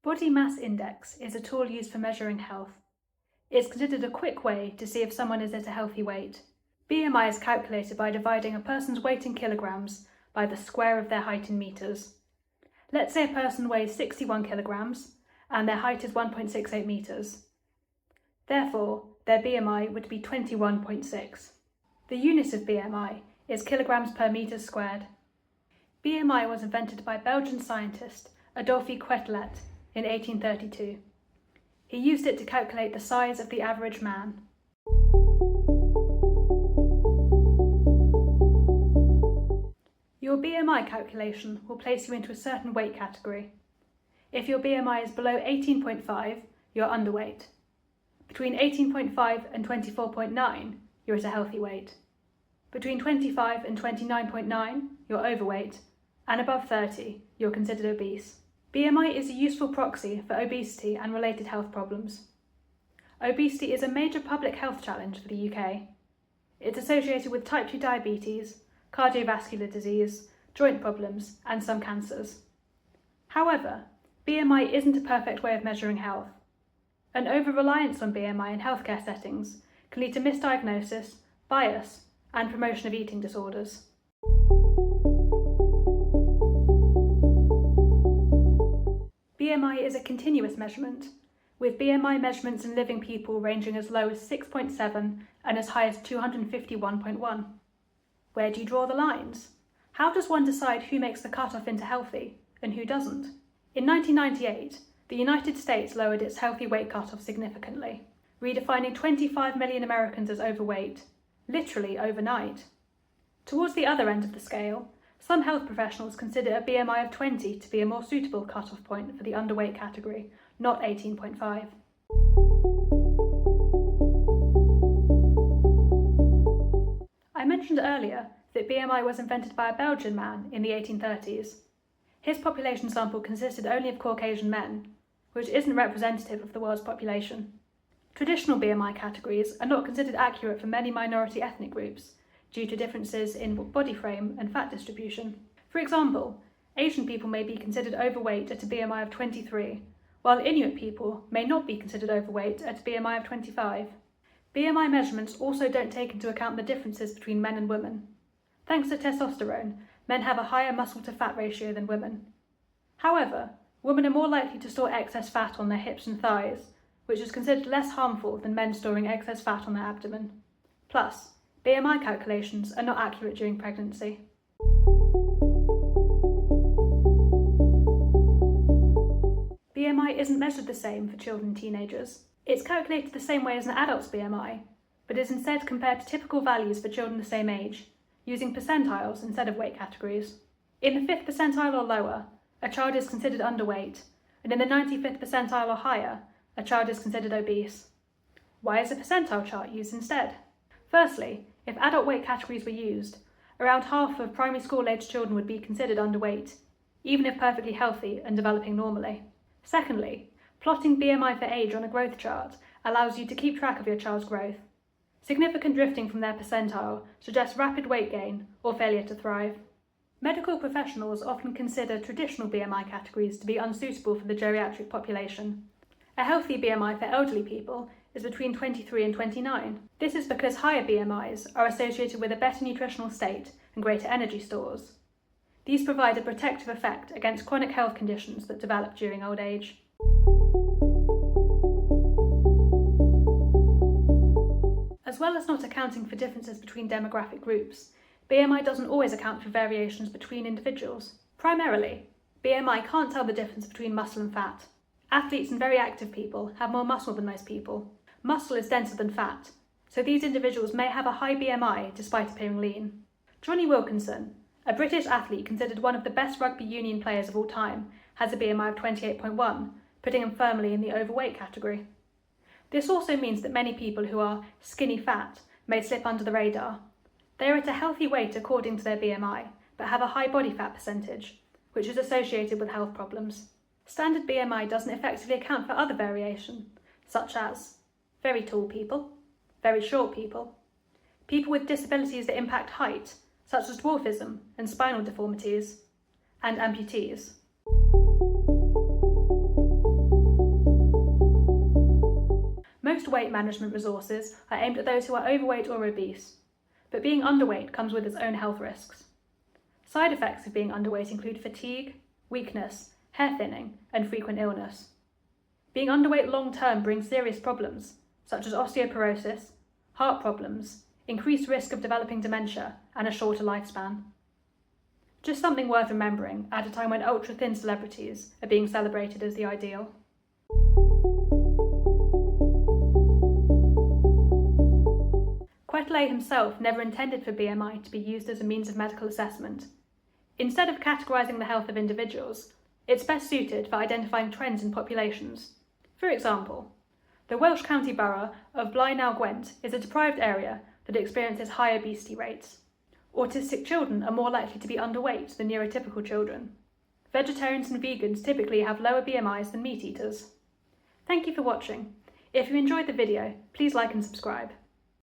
Body mass index is a tool used for measuring health. It's considered a quick way to see if someone is at a healthy weight. BMI is calculated by dividing a person's weight in kilograms by the square of their height in meters. Let's say a person weighs 61 kilograms and their height is 1.68 meters. Therefore, their BMI would be 21.6. The unit of BMI is kilograms per meter squared. BMI was invented by Belgian scientist Adolphe Quetelet in 1832. He used it to calculate the size of the average man. Your BMI calculation will place you into a certain weight category. If your BMI is below 18.5, you're underweight. Between 18.5 and 24.9, you're at a healthy weight. Between 25 and 29.9, you're overweight, and above 30, you're considered obese. BMI is a useful proxy for obesity and related health problems. Obesity is a major public health challenge for the UK. It's associated with type 2 diabetes, cardiovascular disease, joint problems, and some cancers. However, BMI isn't a perfect way of measuring health. An over-reliance on BMI in healthcare settings can lead to misdiagnosis, bias, and promotion of eating disorders. BMI is a continuous measurement, with BMI measurements in living people ranging as low as 6.7 and as high as 251.1. Where do you draw the lines? How does one decide who makes the cut-off into healthy and who doesn't? In 1998, the United States lowered its healthy weight cut-off significantly, redefining 25 million Americans as overweight, literally overnight. Towards the other end of the scale, some health professionals consider a BMI of 20 to be a more suitable cut-off point for the underweight category, not 18.5. I mentioned earlier that BMI was invented by a Belgian man in the 1830s. His population sample consisted only of Caucasian men, which isn't representative of the world's population. Traditional BMI categories are not considered accurate for many minority ethnic groups, due to differences in body frame and fat distribution. For example, Asian people may be considered overweight at a BMI of 23, while Inuit people may not be considered overweight at a BMI of 25. BMI measurements also don't take into account the differences between men and women. Thanks to testosterone, men have a higher muscle-to-fat ratio than women. However, women are more likely to store excess fat on their hips and thighs, which is considered less harmful than men storing excess fat on their abdomen. Plus, BMI calculations are not accurate during pregnancy. BMI isn't measured the same for children and teenagers. It's calculated the same way as an adult's BMI, but is instead compared to typical values for children the same age, using percentiles instead of weight categories. In the 5th percentile or lower, a child is considered underweight, and in the 95th percentile or higher, a child is considered obese. Why is a percentile chart used instead? Firstly, if adult weight categories were used, around half of primary school-aged children would be considered underweight, even if perfectly healthy and developing normally. Secondly, plotting BMI for age on a growth chart allows you to keep track of your child's growth. Significant drifting from their percentile suggests rapid weight gain or failure to thrive. Medical professionals often consider traditional BMI categories to be unsuitable for the geriatric population. A healthy BMI for elderly people is between 23 and 29. This is because higher BMIs are associated with a better nutritional state and greater energy stores. These provide a protective effect against chronic health conditions that develop during old age. As well as not accounting for differences between demographic groups, BMI doesn't always account for variations between individuals. Primarily, BMI can't tell the difference between muscle and fat. Athletes and very active people have more muscle than most people. Muscle is denser than fat, so these individuals may have a high BMI despite appearing lean. Jonny Wilkinson, a British athlete considered one of the best rugby union players of all time, has a BMI of 28.1, putting him firmly in the overweight category. This also means that many people who are skinny fat may slip under the radar. They are at a healthy weight according to their BMI, but have a high body fat percentage, which is associated with health problems. Standard BMI doesn't effectively account for other variation, such as very tall people, very short people, people with disabilities that impact height, such as dwarfism and spinal deformities, and amputees. most weight management resources are aimed at those who are overweight or obese, but being underweight comes with its own health risks. Side effects of being underweight include fatigue, weakness, hair thinning, and frequent illness. Being underweight long-term brings serious problems, such as osteoporosis, heart problems, increased risk of developing dementia, and a shorter lifespan. Just something worth remembering at a time when ultra-thin celebrities are being celebrated as the ideal. Quetelet himself never intended for BMI to be used as a means of medical assessment. Instead of categorising the health of individuals, it's best suited for identifying trends in populations. For example, the Welsh county borough of Blaenau Gwent is a deprived area that experiences high obesity rates. Autistic children are more likely to be underweight than neurotypical children. Vegetarians and vegans typically have lower BMIs than meat eaters. Thank you for watching. If you enjoyed the video, please like and subscribe.